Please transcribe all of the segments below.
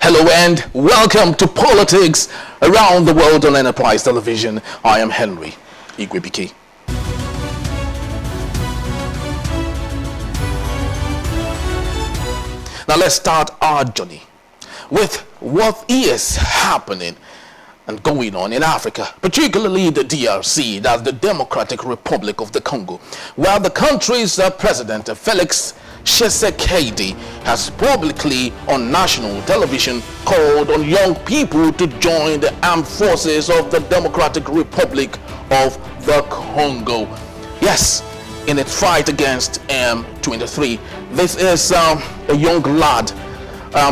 Hello and welcome to Politics Around the World on Enterprise Television. I am Henry Igwebike. Now let's start our journey with what is happening and going on in Africa, particularly the DRC, that's the Democratic Republic of the Congo, where the country's president, Felix Tshisekedi, has publicly on national television called on young people to join the armed forces of the Democratic Republic of the Congo. Yes, in its fight against M23. This is a young lad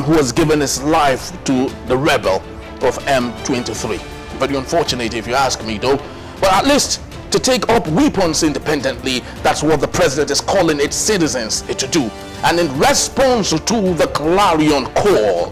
who has given his life to the rebel of M23. Very unfortunate if you ask me though, but at least to take up weapons independently, that's what the president is calling its citizens to do. And in response to the clarion call,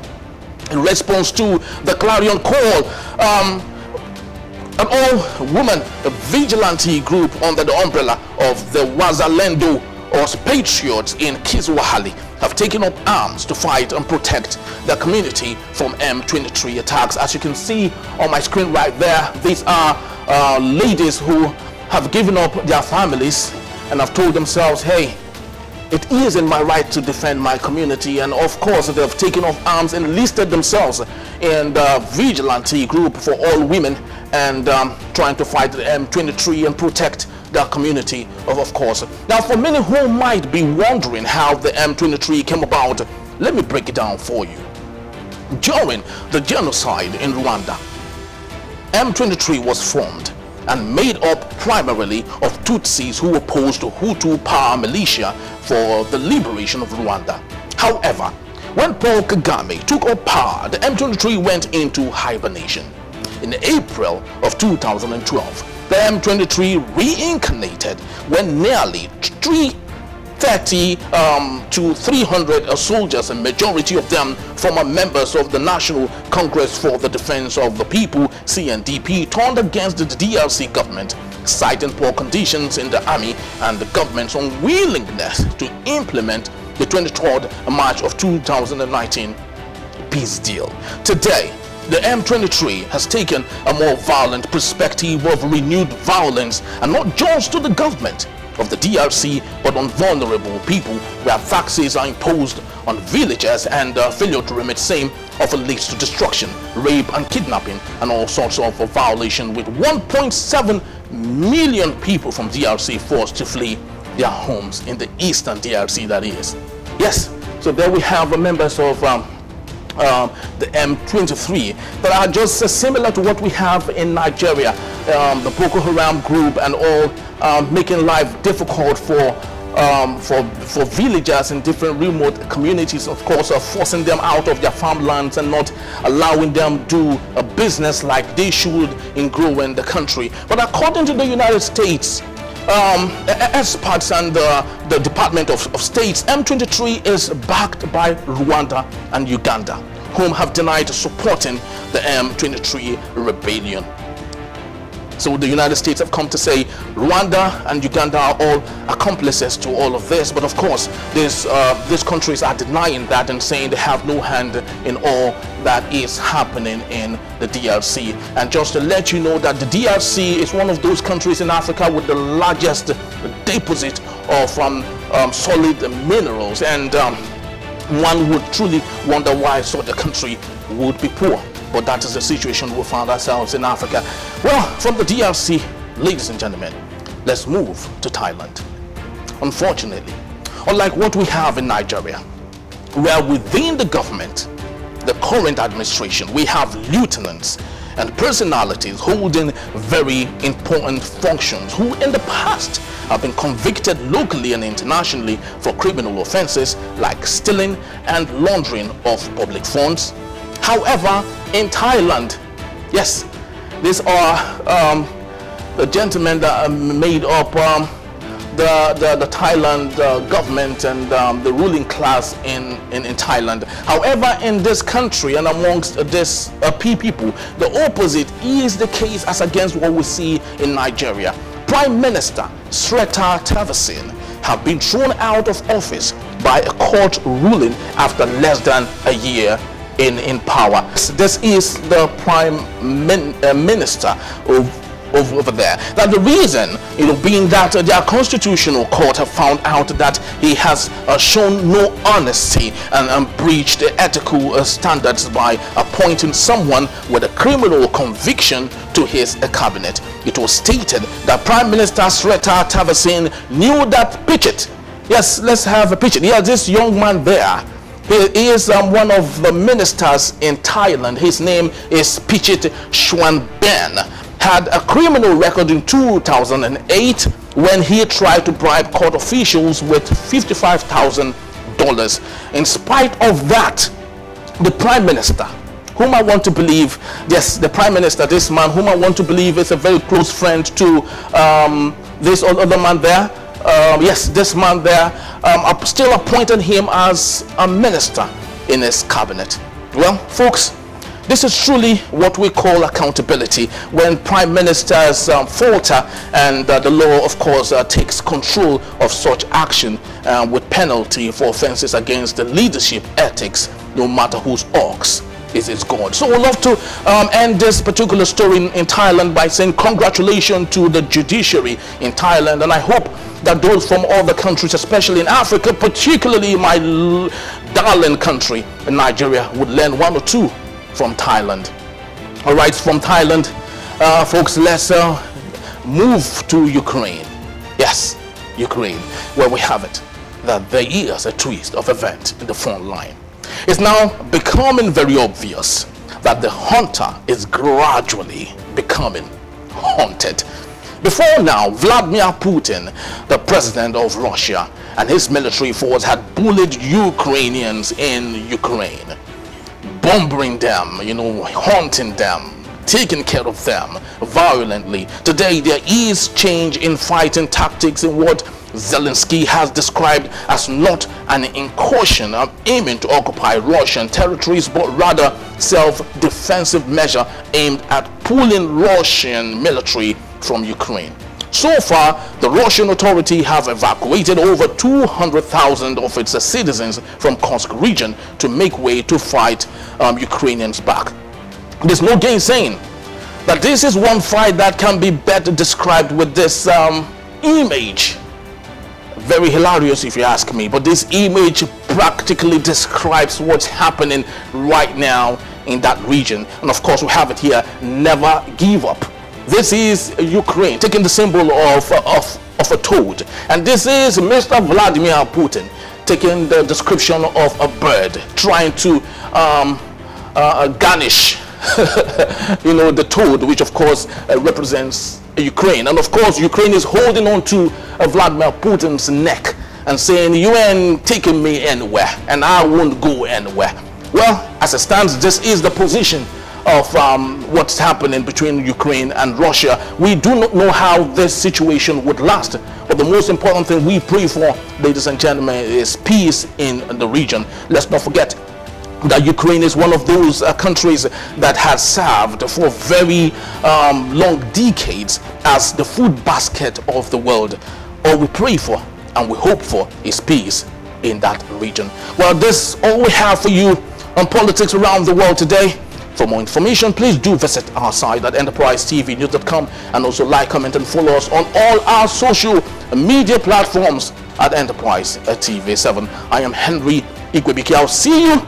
an all-woman vigilante group under the umbrella of the Wazalendo or Patriots in Kiswahili have taken up arms to fight and protect the community from M23 attacks. As you can see on my screen right there, these are ladies who have given up their families and have told themselves, hey, it is in my right to defend my community. And of course they have taken up arms and enlisted themselves in the vigilante group for all women and trying to fight the M23 and protect their community, of course. Now, for many who might be wondering how the M23 came about, let me break it down for you. During the genocide in Rwanda, M23 was formed and made up primarily of Tutsis who opposed the Hutu paramilitia for the liberation of Rwanda. However, when Paul Kagame took up power, the M23 went into hibernation. In April of 2012, the M23 reincarnated when nearly 330 to 300 soldiers, and majority of them former members of the National Congress for the Defense of the People, CNDP, turned against the DRC government, citing poor conditions in the army and the government's unwillingness to implement the 23rd March of 2019 peace deal. Today, the M23 has taken a more violent perspective of renewed violence, and not just to the government of the DRC, but on vulnerable people, where taxes are imposed on villagers and failure to remit same often leads to destruction, rape and kidnapping and all sorts of violation, with 1.7 million people from DRC forced to flee their homes in the eastern DRC, that is. Yes, so there we have members of the M23 that are just similar to what we have in Nigeria, the Boko Haram group and all, making life difficult for villagers in different remote communities, of course, forcing them out of their farmlands and not allowing them do a business like they should in growing the country. But according to the United States experts and the Department of State's, M23 is backed by Rwanda and Uganda, whom have denied supporting the M23 rebellion. So the United States have come to say Rwanda and Uganda are all accomplices to all of this, but of course these countries are denying that and saying they have no hand in all that is happening in the DRC. And just to let you know that the DRC is one of those countries in Africa with the largest deposit of solid minerals, and one would truly wonder why such a country would be poor. But that is the situation we found ourselves in Africa. Well, from the DRC, ladies and gentlemen, let's move to Thailand. Unfortunately, unlike what we have in Nigeria, where within the government, the current administration, we have lieutenants and personalities holding very important functions who in the past have been convicted locally and internationally for criminal offenses like stealing and laundering of public funds. However, in Thailand, yes, these are the gentlemen that made up the Thailand government and the ruling class in Thailand. However, in this country and amongst this people, the opposite is the case as against what we see in Nigeria. Prime Minister Srettha Thavisin have been thrown out of office by a court ruling after less than a year in power. This is the prime minister over there. That the reason, being that their constitutional court have found out that he has shown no honesty and breached the ethical standards by appointing someone with a criminal conviction to his cabinet. It was stated that Prime Minister Srettha Thavisin knew that Pichit. Yes, let's have a picture. Yeah, this young man there. He is one of the ministers in Thailand. His name is Pichit Schwanben. Had a criminal record in 2008 when he tried to bribe court officials with $55,000. In spite of that, the Prime Minister, whom I want to believe, yes, the Prime Minister, this man, whom I want to believe is a very close friend to this other man there, yes, this man there, still appointed him as a minister in his cabinet. Well, folks, this is truly what we call accountability, when prime ministers falter and the law, of course, takes control of such action with penalty for offenses against the leadership ethics, no matter whose ox is God. So we'd love to end this particular story in Thailand by saying congratulations to the judiciary in Thailand, and I hope that those from other countries, especially in Africa, particularly my darling country, Nigeria, would learn one or two from Thailand. All right, from Thailand, folks, let's move to Ukraine. Yes, Ukraine, where we have it, that there is a twist of event in the front line. It's now becoming very obvious that the hunter is gradually becoming haunted. Before now, Vladimir Putin, the president of Russia, and his military force had bullied Ukrainians in Ukraine, bombing them, haunting them, taking care of them violently. Today, there is change in fighting tactics in what Zelensky has described as not an incursion aiming to occupy Russian territories, but rather self-defensive measure aimed at pulling Russian military from Ukraine. So far, the Russian authority have evacuated over 200,000 of its citizens from Kursk region to make way to fight Ukrainians back. There's no gainsaying that this is one fight that can be better described with this image. Very hilarious if you ask me, but this image practically describes what's happening right now in that region. And of course, we have it here: never give up. This is Ukraine taking the symbol of a toad, and this is Mr. Vladimir Putin taking the description of a bird, trying to garnish the toad, which of course represents Ukraine. And of course, Ukraine is holding on to Vladimir Putin's neck and saying, you ain't taking me anywhere and I won't go anywhere. Well, as it stands, this is the position of what's happening between Ukraine and Russia. We do not know how this situation would last, but the most important thing we pray for, ladies and gentlemen, is peace in the region. Let's not forget that Ukraine is one of those countries that has served for very long decades as the food basket of the world. All we pray for and we hope for is peace in that region. Well, this is all we have for you on politics around the world today. For more information, please do visit our site at enterprisetvnews.com, and also like, comment, and follow us on all our social media platforms at Enterprise TV7. I am Henry Igwebike. I'll see you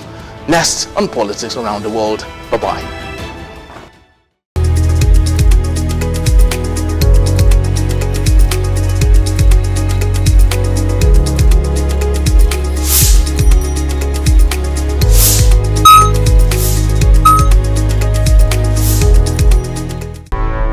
next on Politics Around the World. Bye-bye.